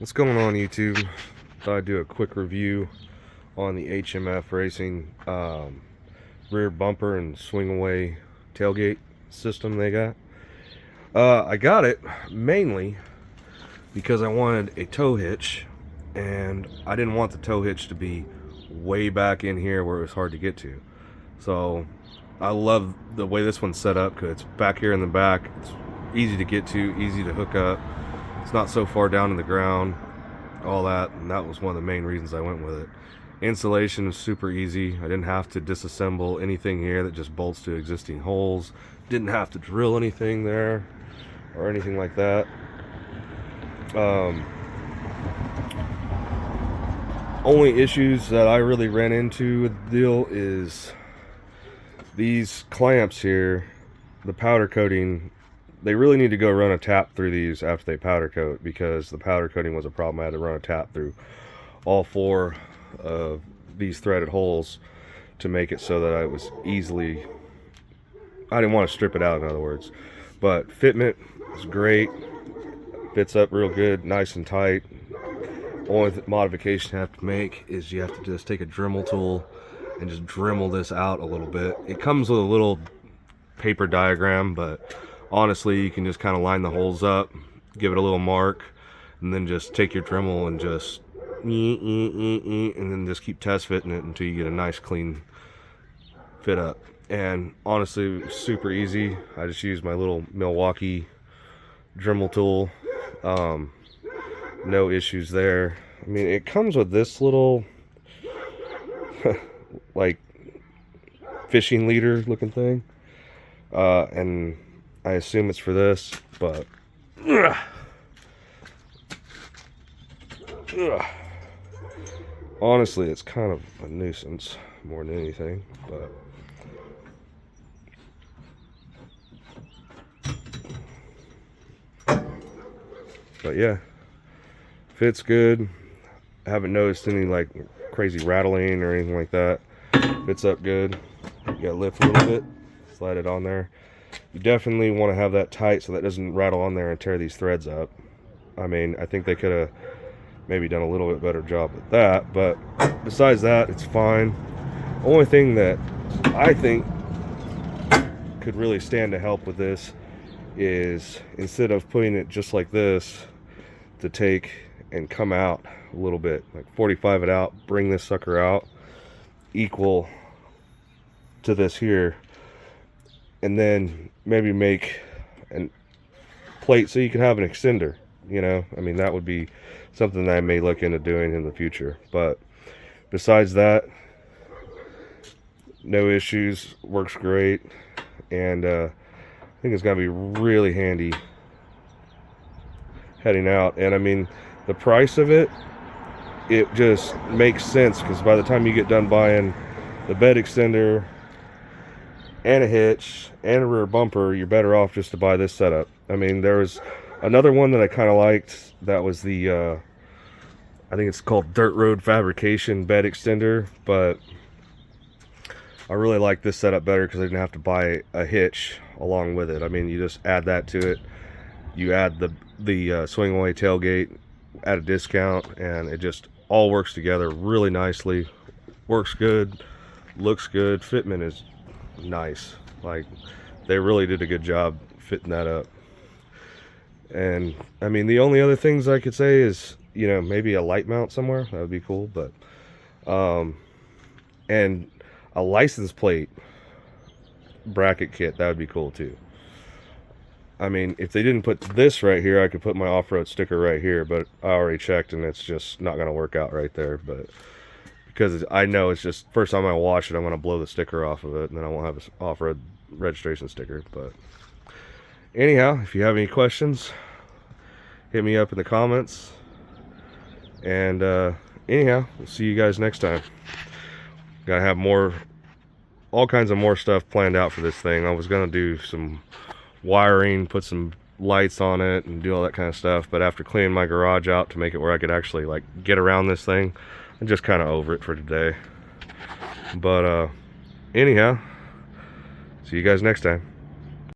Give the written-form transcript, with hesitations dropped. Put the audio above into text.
What's going on, YouTube? Thought I'd do a quick review on the HMF Racing rear bumper and swing away tailgate system they got. I got it mainly because I wanted a tow hitch, and I didn't want the tow hitch to be way back in here where it was hard to get to. So I love the way this one's set up because it's back here in the back. It's easy to get to, easy to hook up. It's not so far down in the ground, all that, and that was one of the main reasons I went with it. Installation was super easy. I didn't have to disassemble anything here, that just bolts to existing holes. Didn't have to drill anything there or anything like that. Only issues that I really ran into with the deal is these clamps here, the powder coating. They really need to go run a tap through these after they powder coat, because the powder coating was a problem. I had to run a tap through all four of these threaded holes to make it so that I was easily, I didn't want to strip it out, in other words. But fitment is great, fits up real good, nice and tight. Only modification you have to make is you have to just take a Dremel tool and just Dremel this out a little bit. It comes with a little paper diagram, but honestly, you can just kind of line the holes up, give it a little mark, and then just take your Dremel and just and then just keep test fitting it until you get a nice clean fit up. And honestly, it was super easy. I just used my little Milwaukee Dremel tool. No issues there. I mean, it comes with this little like fishing leader looking thing, and I assume it's for this, but honestly, it's kind of a nuisance more than anything. But yeah, fits good. I haven't noticed any like crazy rattling or anything like that. Fits up good. You gotta lift a little bit, slide it on there. You definitely want to have that tight so that doesn't rattle on there and tear these threads up. I mean, I think they could have maybe done a little bit better job with that, but besides that, it's fine. Only thing that I think could really stand to help with this is, instead of putting it just like this, to take and come out a little bit, like 45 it out, bring this sucker out equal to this here, and then maybe make a plate so you can have an extender, you know. I mean, that would be something that I may look into doing in the future. But besides that, no issues, works great, and I think it's gonna be really handy heading out. And I mean, the price of it just makes sense, because by the time you get done buying the bed extender and a hitch and a rear bumper, you're better off just to buy this setup. I mean, there was another one that I kind of liked, that was the I think it's called Dirt Road Fabrication bed extender, but I really like this setup better because I didn't have to buy a hitch along with it. I mean, you just add that to it, you add the swing away tailgate at a discount, and it just all works together really nicely. Works good, looks good, fitment is nice. Like, they really did a good job fitting that up. And I mean, the only other things I could say is, you know, maybe a light mount somewhere, that would be cool. But and a license plate bracket kit, that would be cool too. I mean, if they didn't put this right here, I could put my off-road sticker right here, but I already checked and it's just not going to work out right there. But because I know it's just, first time I wash it, I'm going to blow the sticker off of it, and then I won't have an off-road registration sticker. But anyhow, if you have any questions, hit me up in the comments. And anyhow, we'll see you guys next time. Gotta have all kinds of more stuff planned out for this thing. I was gonna do some wiring, put some lights on it, and do all that kind of stuff, but after cleaning my garage out to make it where I could actually like get around this thing, I'm just kind of over it for today. But anyhow, see you guys next time.